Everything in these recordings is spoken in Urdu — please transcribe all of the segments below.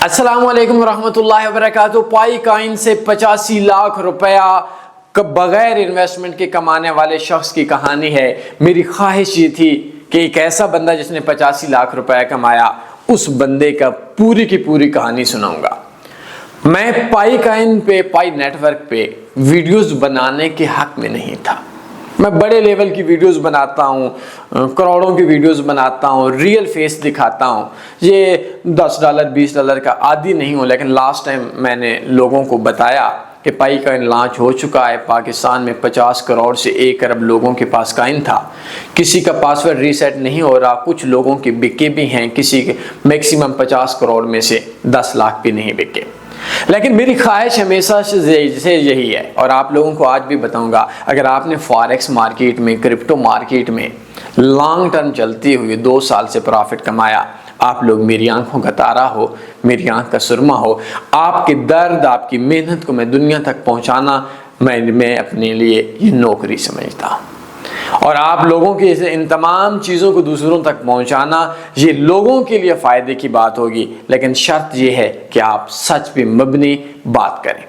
السلام علیکم ورحمۃ اللہ وبرکاتہ۔ پائی کائن سے 85 لاکھ روپیہ بغیر انویسٹمنٹ کے کمانے والے شخص کی کہانی ہے۔ میری خواہش یہ تھی کہ ایک ایسا بندہ جس نے 85 لاکھ روپیہ کمایا، اس بندے کا پوری کی پوری کہانی سناؤں گا۔ میں پائی کائن پہ، پائی نیٹ ورک پہ ویڈیوز بنانے کے حق میں نہیں تھا۔ میں بڑے لیول کی ویڈیوز بناتا ہوں، کروڑوں کی ویڈیوز بناتا ہوں، ریئل فیس دکھاتا ہوں۔ یہ $10 $20 کا عادی نہیں ہوں، لیکن لاسٹ ٹائم میں نے لوگوں کو بتایا کہ پائی کائن لانچ ہو چکا ہے۔ پاکستان میں 50 کروڑ سے 1 ارب لوگوں کے پاس کائن تھا۔ کسی کا پاسورڈ ریسیٹ نہیں ہو رہا، کچھ لوگوں کے بکے بھی ہیں، کسی کے میکسیمم 50 کروڑ میں سے 10 لاکھ بھی نہیں بکے۔ لیکن میری خواہش ہمیشہ سے یہی ہے، اور آپ لوگوں کو آج بھی بتاؤں گا، اگر آپ نے فاریکس مارکیٹ میں، کرپٹو مارکیٹ میں لانگ ٹرم چلتی ہوئی 2 سال سے پرافٹ کمایا، آپ لوگ میری آنکھوں کا تارا ہو، میری آنکھ کا سرما ہو۔ آپ کے درد، آپ کی محنت کو میں دنیا تک پہنچانا میں اپنے لیے یہ نوکری سمجھتا ہوں، اور آپ لوگوں کی ان تمام چیزوں کو دوسروں تک پہنچانا یہ لوگوں کے لیے فائدے کی بات ہوگی، لیکن شرط یہ ہے کہ آپ سچ پہ مبنی بات کریں۔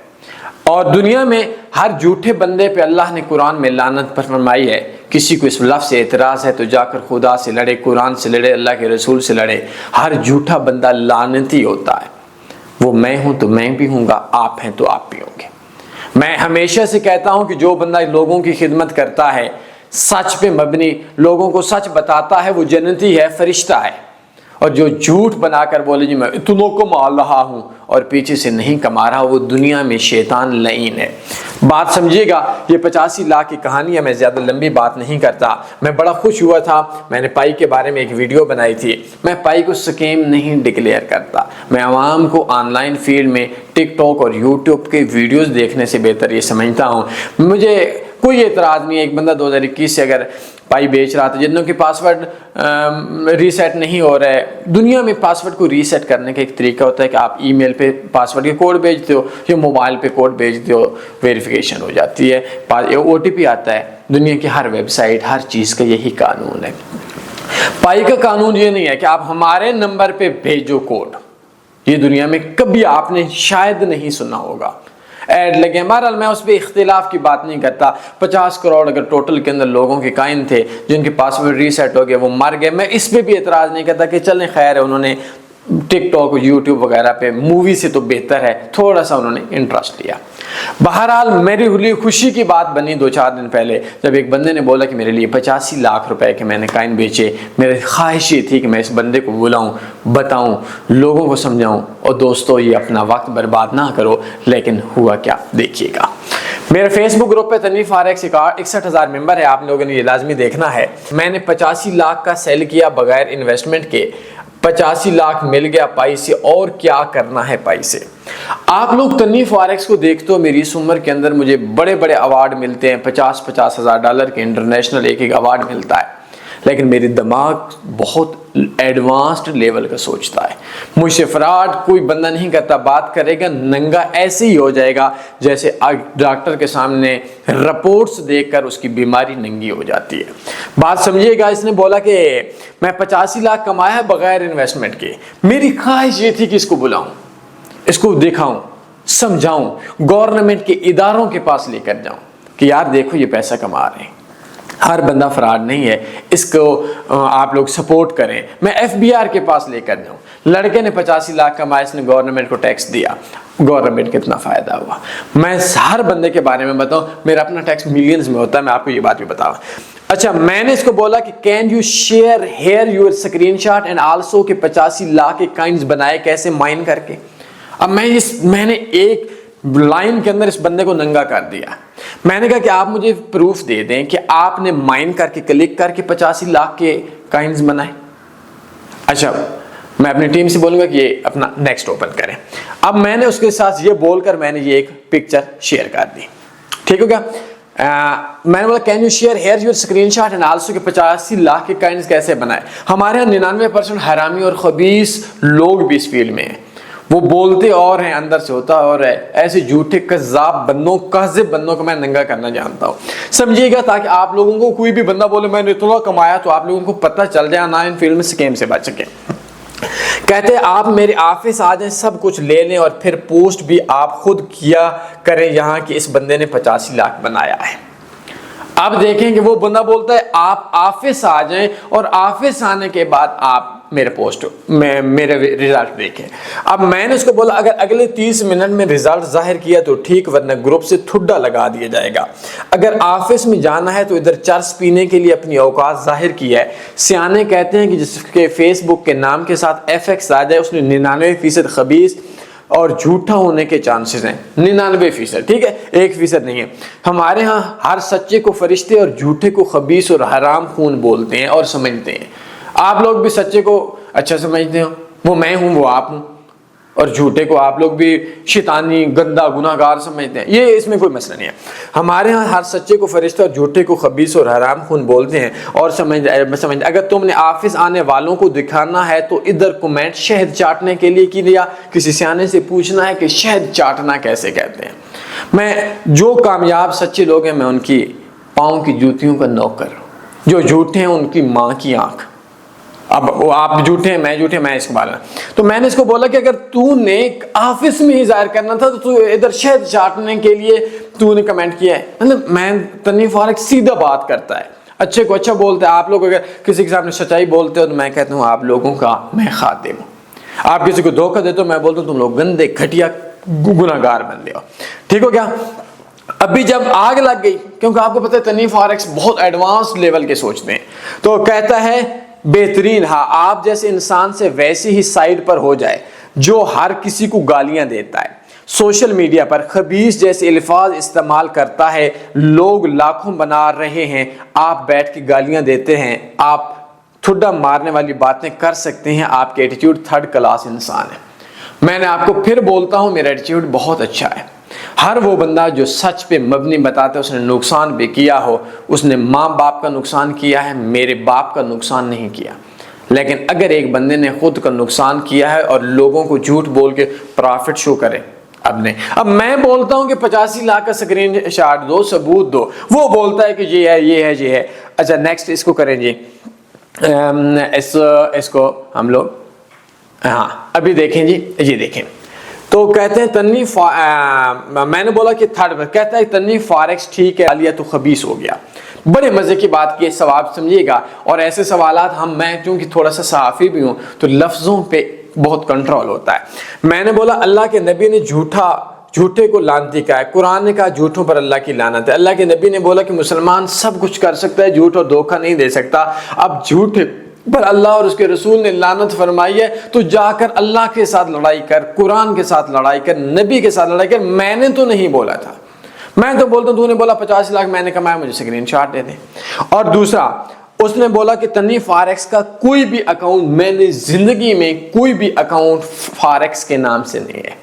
اور دنیا میں ہر جھوٹے بندے پہ اللہ نے قرآن میں لعنت پر فرمائی ہے۔ کسی کو اس لفظ سے اعتراض ہے تو جا کر خدا سے لڑے، قرآن سے لڑے، اللہ کے رسول سے لڑے۔ ہر جھوٹا بندہ لعنتی ہوتا ہے۔ وہ میں ہوں تو میں بھی ہوں گا، آپ ہیں تو آپ بھی ہوں گے۔ میں ہمیشہ سے کہتا ہوں کہ جو بندہ لوگوں کی خدمت کرتا ہے، سچ پہ مبنی لوگوں کو سچ بتاتا ہے، وہ جنتی ہے، فرشتہ ہے۔ اور جو جھوٹ بنا کر بولے جی میں اتنوں کما رہا ہوں اور پیچھے سے نہیں کما رہا، وہ دنیا میں شیطان لعین ہے۔ بات سمجھیے گا، یہ 85 لاکھ کی کہانی ہے۔ میں زیادہ لمبی بات نہیں کرتا۔ میں بڑا خوش ہوا تھا، میں نے پائی کے بارے میں ایک ویڈیو بنائی تھی۔ میں پائی کو سکیم نہیں ڈکلیئر کرتا۔ میں عوام کو آن لائن فیلڈ میں ٹک ٹاک اور یوٹیوب کے ویڈیوز دیکھنے سے بہتر یہ سمجھتا ہوں۔ مجھے کوئی اعتراض نہیں ہے، ایک بندہ 2021 سے اگر پائی بیچ رہا تھا، جنوں کے پاسورڈ ریسیٹ نہیں ہو رہا ہے۔ دنیا میں پاسورڈ کو ریسیٹ کرنے کا ایک طریقہ ہوتا ہے کہ آپ ای میل پہ پاسورڈ کے کوڈ بھیجتے ہو یا موبائل پہ کوڈ بھیجتے ہو، ویریفیکیشن ہو جاتی ہے، OTP آتا ہے۔ دنیا کی ہر ویب سائٹ، ہر چیز کا یہی قانون ہے۔ پائی کا قانون یہ نہیں ہے کہ آپ ہمارے نمبر پہ بھیجو کوڈ۔ یہ دنیا میں کبھی آپ نے شاید نہیں سنا ہوگا۔ ایڈ لگے، بہرحال میں اس پہ اختلاف کی بات نہیں کرتا۔ 50 کروڑ اگر ٹوٹل کے اندر لوگوں کے کائن تھے جن کے پاسورڈ ریسیٹ ہو گئے، وہ مر گئے، میں اس پہ بھی اعتراض نہیں کرتا کہ چلیں خیر ہے، انہوں نے ٹک ٹاک یوٹیوب وغیرہ پہ مووی سے تو بہتر ہے، تھوڑا سا انہوں نے انٹرسٹ لیا۔ بہرحال میری لیے خوشی کی بات بنی 2-4 دن پہلے جب ایک بندے نے بولا کہ میرے لیے 85 لاکھ روپے کے میں نے کائن بیچے۔ میری خواہش یہ تھی کہ میں اس بندے کو بلاؤں، بتاؤں، لوگوں کو سمجھاؤں۔ اور دوستو، یہ اپنا وقت برباد نہ کرو، لیکن ہوا کیا دیکھیے گا۔ میرے فیس بک گروپ پہ تنویر فاریکس 61,000 ممبر ہے، آپ لوگوں نے یہ لازمی دیکھنا ہے۔ میں نے 85 لاکھ کا سیل کیا بغیر انویسٹمنٹ کے، 85 لاکھ مل گیا پائی سے، اور کیا کرنا ہے پائی سے۔ آپ لوگ تنویر فاریکس کو دیکھتے ہو، میری اس عمر کے اندر مجھے بڑے بڑے ایوارڈ ملتے ہیں، $50,000 کے انٹرنیشنل ایک ایوارڈ ملتا ہے، لیکن میری دماغ بہت ایڈوانسڈ لیول کا سوچتا ہے۔ مجھ سے فراڈ کوئی بندہ نہیں کرتا، بات کرے گا ننگا ایسے ہی ہو جائے گا جیسے ڈاکٹر کے سامنے رپورٹس دیکھ کر اس کی بیماری ننگی ہو جاتی ہے۔ بات سمجھیے گا، اس نے بولا کہ میں 85 لاکھ کمایا ہے بغیر انویسٹمنٹ کے۔ میری خواہش یہ تھی کہ اس کو بلاؤں، اس کو دکھاؤں، سمجھاؤں، گورنمنٹ کے اداروں کے پاس لے کر جاؤں کہ یار دیکھو یہ پیسہ کما رہے ہیں، ہر بندہ فراڈ نہیں ہے، اس کو آپ لوگ سپورٹ کریں۔ میں FBR کے پاس لے کر جاؤں۔ لڑکے نے 85 لاکھ کمایا، اس نے گورنمنٹ کو ٹیکس دیا، گورنمنٹ کتنا فائدہ ہوا۔ میں ہر بندے کے بارے میں بتاؤں، میرا اپنا ٹیکس ملینز میں ہوتا ہے، میں آپ کو یہ بات بھی بتاؤں۔ اچھا، میں نے اس کو بولا کہ can you share here your screenshot and also کہ 85 لاکھ کے کائنز بنائے کیسے مائن کر کے۔ اب میں نے ایک لائن کے اندر اس بندے کو ننگا کر دیا۔ میں نے کہا کہ آپ مجھے پروف دے دیں کہ آپ نے مائن کر کے، کلک کر کے 85 لاکھ کے کائنز بنائے۔ اچھا، میں اپنی ٹیم سے بولوں گا کہ یہ اپنا نیکسٹ اوپن کریں۔ اب میں نے اس کے ساتھ یہ بول کر میں نے یہ ایک پکچر شیئر کر دی، ٹھیک ہو گیا۔ میں نے بولا can you share here your screenshot and also کہ 85 لاکھ کے کائنز کیسے بنائے۔ ہمارے یہاں 99% حرامی اور خبیث لوگ بھی اس فیلڈ میں ہیں، وہ بولتے اور ہیں، اندر سے ہوتا اور ہے۔ ایسے جھوٹے کذاب بندوں، کاذب بندوں کو میں ننگا کرنا جانتا ہوں، سمجھیے گا، تاکہ آپ لوگوں کو کوئی بھی بندہ بولے میں نے اتنا کمایا تو آپ لوگوں کو پتہ چل جائے، نہ ان فیلڈ میں سکیم سے بچ سکیں۔ کہتے ہیں آپ میرے آفس آ جائیں، سب کچھ لے لیں اور پھر پوسٹ بھی آپ خود کیا کریں یہاں کہ اس بندے نے 85 لاکھ بنایا ہے۔ اب دیکھیں کہ وہ بندہ بولتا ہے آپ آفس آ جائیں اور آفس آنے کے بعد آپ میرے پوسٹ میرے ریزلٹ دیکھیں۔ اب میں نے اس کو بولا اگر اگلے 30 منٹ میں ریزلٹ ظاہر کیا تو ٹھیک، ورنہ گروپ سے ٹھڈا لگا دیا جائے گا۔ اگر آفس میں جانا ہے تو ادھر چرس پینے کے لیے اپنی اوقات ظاہر کی ہے۔ سیانے کہتے ہیں کہ جس کے فیس بک کے نام کے ساتھ FX آ جائے اس نے 99% خبیث اور جھوٹا ہونے کے چانسز ہیں۔ 99%، ٹھیک ہے، 1% نہیں ہے۔ ہمارے ہاں ہر سچے کو فرشتے اور جھوٹے کو خبیث اور حرام خون بولتے ہیں اور سمجھتے ہیں۔ آپ لوگ بھی سچے کو اچھا سمجھتے ہو، وہ میں ہوں وہ آپ ہوں، اور جھوٹے کو آپ لوگ بھی شیطانی گندا گناہ گار سمجھتے ہیں۔ یہ اس میں کوئی مسئلہ نہیں ہے۔ ہمارے ہاں ہر سچے کو فرشتہ اور جھوٹے کو خبیث اور حرام خون بولتے ہیں اور سمجھ اگر تم نے آفس آنے والوں کو دکھانا ہے تو ادھر کمنٹ شہد چاٹنے کے لیے کی لیا، کسی سیانے سے پوچھنا ہے کہ شہد چاٹنا کیسے کہتے ہیں۔ میں جو کامیاب سچے لوگ ہیں میں ان کی پاؤں کی جوتیوں کا نوکر، جو جھوٹے ہیں ان کی ماں کی آنکھ۔ اب وہ آپ جھوٹے ہیں میں جھوٹے، میں اس کے بارے میں تو میں نے اس کو بولا کہ اگر تو نے آفس میں ہی ظاہر کرنا تھا تو ادھر شہد چاٹنے کے لیے تو نے کمنٹ کیا ہے۔ مطلب میں تنویر فارق سیدھا بات کرتا ہے، اچھے کو اچھا بولتا ہے۔ آپ لوگ اگر کسی کے سامنے سچائی بولتے ہو تو میں کہتا ہوں آپ لوگوں کا میں خادم ہوں۔ آپ کسی کو دھوکہ دیتے ہو میں بولتا ہوں تم لوگ گندے گھٹیا گناہ گار بندے ہو، ٹھیک ہو کیا؟ ابھی جب آگ لگ گئی، کیونکہ آپ کو پتہ ہے تنویر فارق بہت ایڈوانس لیول کے سوچتے ہیں، تو کہتا ہے بہترین ہاں آپ جیسے انسان سے ویسی ہی سائڈ پر ہو جائے جو ہر کسی کو گالیاں دیتا ہے، سوشل میڈیا پر خبیث جیسے الفاظ استعمال کرتا ہے، لوگ لاکھوں بنا رہے ہیں، آپ بیٹھ کے گالیاں دیتے ہیں، آپ ٹھڈا مارنے والی باتیں کر سکتے ہیں، آپ کے ایٹیٹیوڈ تھرڈ کلاس انسان ہے۔ میں نے آپ کو پھر بولتا ہوں میرا ایٹیٹیوڈ بہت اچھا ہے۔ ہر وہ بندہ جو سچ پہ مبنی بتاتا ہے اس نے نقصان بھی کیا ہو، اس نے ماں باپ کا نقصان کیا ہے، میرے باپ کا نقصان نہیں کیا۔ لیکن اگر ایک بندے نے خود کا نقصان کیا ہے اور لوگوں کو جھوٹ بول کے پرافٹ شو کرے، اب میں بولتا ہوں کہ 85 لاکھ کا سکرین شاٹ دو، ثبوت دو، وہ بولتا ہے کہ یہ ہے یہ ہے یہ ہے۔ اچھا نیکسٹ اس کو کریں جی، اس کو ہم لوگ ہاں ابھی دیکھیں جی، یہ دیکھیں تو کہتے ہیں میں نے بولا کہ تھرڈ پر کہتا ہے تنویر فارق ٹھیک ہے عالیہ تو خبیث ہو گیا۔ بڑے مزے کی بات کی، ثواب سمجھیے گا، اور ایسے سوالات میں چونکہ تھوڑا سا صحافی بھی ہوں تو لفظوں پہ بہت کنٹرول ہوتا ہے۔ میں نے بولا اللہ کے نبی نے جھوٹے کو لعنتی کہا ہے، قرآن نے کہا جھوٹوں پر اللہ کی لعنت ہے، اللہ کے نبی نے بولا کہ مسلمان سب کچھ کر سکتا ہے، جھوٹ اور دھوکہ نہیں دے سکتا۔ اب جھوٹ پر اللہ اور اس کے رسول نے لعنت فرمائی ہے تو جا کر اللہ کے ساتھ لڑائی کر، قرآن کے ساتھ لڑائی کر، نبی کے ساتھ لڑائی کر۔ میں نے تو نہیں بولا تھا، میں تو بولتا ہوں تو نے بولا 50 لاکھ میں نے کمایا، مجھے سکرین شاٹ دے دیں۔ اور دوسرا اس نے بولا کہ تنویر فارق کا کوئی بھی اکاؤنٹ، میں نے زندگی میں کوئی بھی اکاؤنٹ فارق کے نام سے نہیں ہے۔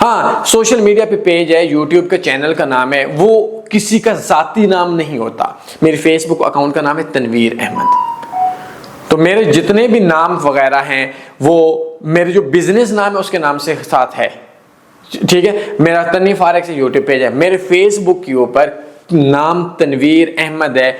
ہاں سوشل میڈیا پہ پیج ہے، یوٹیوب کا چینل کا نام ہے، وہ کسی کا ذاتی نام نہیں ہوتا۔ میری فیس بک اکاؤنٹ کا نام ہے تنویر احمد۔ تو میرے جتنے بھی نام وغیرہ ہیں وہ میرے جو بزنس نام ہے اس کے نام سے ساتھ ہے، ٹھیک ہے۔ میرا تنویر فارق سے یوٹیوب پیج ہے، میرے فیس بک کے اوپر نام تنویر احمد ہے،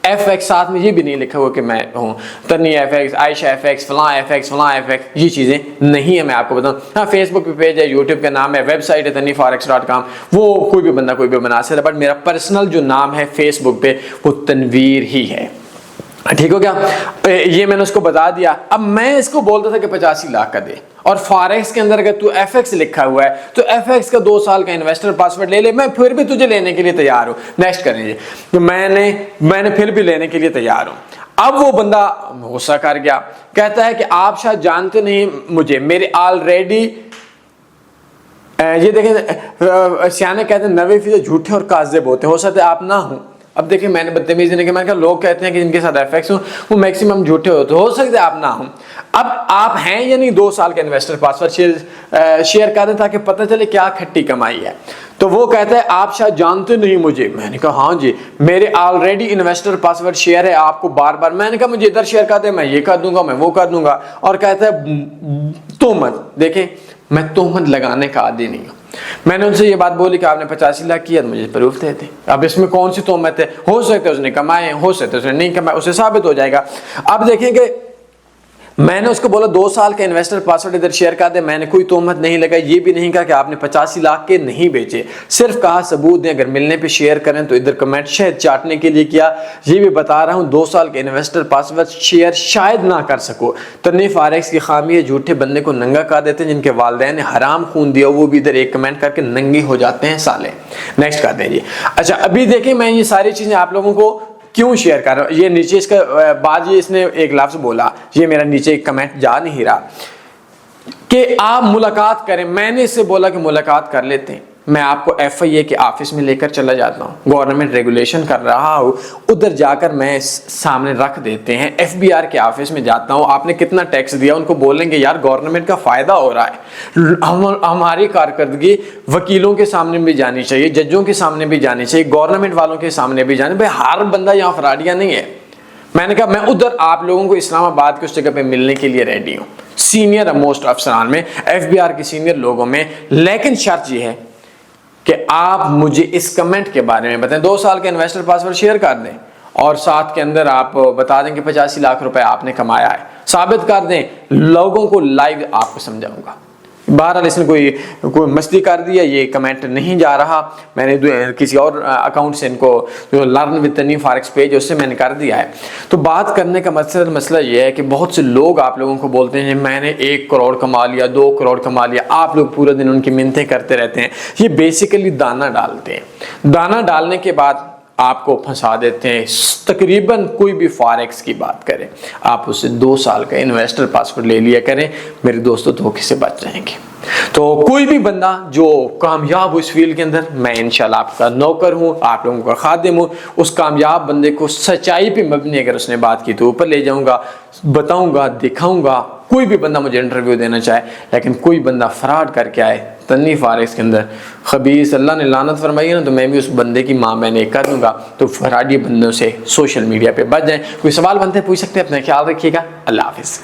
FX ساتھ میں یہ بھی نہیں لکھا ہوا کہ میں ہوں تنویر FX، عائشہ FX، فلاں FX، فلاں FX، یہ چیزیں نہیں ہے۔ میں آپ کو بتاؤں ہاں فیس بک پہ پیج ہے، یوٹیوب کا نام ہے، ویب سائٹ ہے tanveerfarex.com، وہ کوئی بھی بندہ کوئی بھی بنا سکتا ہے، بٹ میرا پرسنل جو نام ہے فیس بک پہ وہ تنویر ہی ہے، ٹھیک ہو گیا۔ یہ میں نے اس کو بتا دیا۔ اب میں اس کو بولتا تھا کہ 85 لاکھ کا دے، اور فارکس کے اندر اگر تو FX لکھا ہوا ہے تو FX کا 2 سال کا انویسٹر پاسورڈ لے لے، میں پھر بھی تجھے لینے کے لیے تیار ہوں۔ نیکسٹ کریں جی، تو میں نے پھر بھی لینے کے لیے تیار ہوں۔ اب وہ بندہ غصہ کر گیا، کہتا ہے کہ آپ شاید جانتے نہیں مجھے، میرے آلریڈی یہ دیکھیں سیانے کہتے ہیں 90% جھوٹے اور کاذب ہوتے ہیں، ہو سکتا ہے آپ نہ ہوں۔ اب دیکھیں میں نے بدتمیزی نہیں کہ میں کہا لوگ کہتے ہیں کہ جن کے ساتھ FX ہوں وہ میکسیمم جھوٹے ہوتے، ہو سکتا ہے آپ نہ ہوں۔ اب آپ ہیں یا نہیں 2 سال کا انویسٹر پاسورڈ شیئر کر دیں تاکہ پتہ چلے کیا کھٹی کمائی ہے۔ تو وہ کہتا ہے آپ شاید جانتے نہیں مجھے، میں نے کہا ہاں جی میرے آلریڈی انویسٹر پاسورڈ شیئر ہے آپ کو بار بار، میں نے کہا مجھے ادھر شیئر کر دیں، میں یہ کر دوں گا، میں وہ کر دوں گا، اور کہتا ہے تہمت۔ دیکھیں میں تہمت لگانے کا عادی نہیں ہوں۔ میں نے ان سے یہ بات بولی کہ آپ نے 85 لاکھ کیا، مجھے پروف دے دیں۔ اب اس میں کون سی تہمت ہے؟ ہو سکتا ہے اس نے کمائے، ہو سکتا ہے اس نے نہیں کمائے، اسے ثابت ہو جائے گا۔ اب دیکھیں کہ میں نے اس کو بولا 2 سال کا انویسٹر پاسورڈ ادھر شیئر کر دے. میں نے کوئی تہمت نہیں لگائی, یہ بھی نہیں کہا کہ آپ نے 85 لاکھ کے نہیں بیچے, صرف کہا ثبوت دیں, اگر ملنے پہ شیئر کریں تو ادھر کمنٹ شاید چاٹنے کے لیے کیا. یہ بھی بتا رہا ہوں 2 سال کے انویسٹر پاسورڈ شیئر شاید نہ کر سکو. تنویر فارکس کی خامی ہے, جھوٹے بندے کو ننگا کر دیتے ہیں, جن کے والدین نے حرام خون دیا وہ بھی ادھر ایک کمنٹ کر کے ننگے ہو جاتے ہیں سالے. نیکسٹ کرتے ہیں جی. اچھا ابھی دیکھیں میں یہ ساری چیزیں آپ لوگوں کو کیوں شیئر کر رہا ہوں. یہ نیچے اس کا بعد یہ اس نے ایک لفظ بولا, یہ میرا نیچے ایک کمنٹ جا نہیں رہا کہ آپ ملاقات کریں. میں نے اس سے بولا کہ ملاقات کر لیتے ہیں, میں آپ کو ایف آئی اے کے آفس میں لے کر چلا جاتا ہوں, گورنمنٹ ریگولیشن کر رہا ہوں, ادھر جا کر میں سامنے رکھ دیتے ہیں. ایف بی آر کے آفس میں جاتا ہوں, آپ نے کتنا ٹیکس دیا, ان کو بولیں گے یار گورنمنٹ کا فائدہ ہو رہا ہے. ہماری کارکردگی وکیلوں کے سامنے بھی جانی چاہیے, ججوں کے سامنے بھی جانی چاہیے, گورنمنٹ والوں کے سامنے بھی جانی. بھائی ہر بندہ یہاں فراڈیا نہیں ہے. میں نے کہا میں ادھر آپ لوگوں کو اسلام آباد کے اس جگہ پہ ملنے کے لیے ریڈی ہوں, سینئر موسٹ افسران میں, ایف بی آر کے سینئر لوگوں میں. لیکن شرط یہ ہے کہ آپ مجھے اس کمنٹ کے بارے میں بتائیں. 2 سال کا انویسٹر پاسورڈ شیئر کر دیں اور ساتھ کے اندر آپ بتا دیں کہ 85 لاکھ روپے آپ نے کمایا ہے, ثابت کر دیں. لوگوں کو لائیو آپ کو سمجھاؤں گا. بہرحال اس نے کوئی مستی کر دیا, یہ کمنٹ نہیں جا رہا. میں نے کسی اور اکاؤنٹ سے ان کو جو learn with Tanveer forex page اس سے میں نے کر دیا ہے. تو بات کرنے کا مسئلہ یہ ہے کہ بہت سے لوگ آپ لوگوں کو بولتے ہیں میں نے 1 کروڑ کما لیا, 2 کروڑ کما لیا. آپ لوگ پورے دن ان کی منتیں کرتے رہتے ہیں. یہ بیسیکلی دانہ ڈالتے ہیں. دانہ ڈالنے کے بعد آپ کو پھنسا دیتے ہیں. تقریباً کوئی بھی فارکس کی بات کریں, آپ اسے 2 سال کا انویسٹر پاسورڈ لے لیا کریں. میرے دوستوں دھوکے سے بچ جائیں گے. تو کوئی بھی بندہ جو کامیاب ہو اس فیلڈ کے اندر, میں انشاءاللہ آپ کا نوکر ہوں, آپ لوگوں کا خادم ہوں. اس کامیاب بندے کو سچائی پہ مبنی اگر اس نے بات کی تو اوپر لے جاؤں گا, بتاؤں گا, دکھاؤں گا. کوئی بھی بندہ مجھے انٹرویو دینا چاہے, لیکن کوئی بندہ فراڈ کر کے آئے تنویر فارکس کے اندر, خبیث اللہ نے لعنت فرمائی ہے نا, تو میں بھی اس بندے کی ماں میں نے کر دوں گا. تو فراڈی بندوں سے سوشل میڈیا پہ بچ جائیں. کوئی سوال بنتے ہیں پوچھ سکتے ہیں. اپنا خیال رکھیے گا. اللہ حافظ.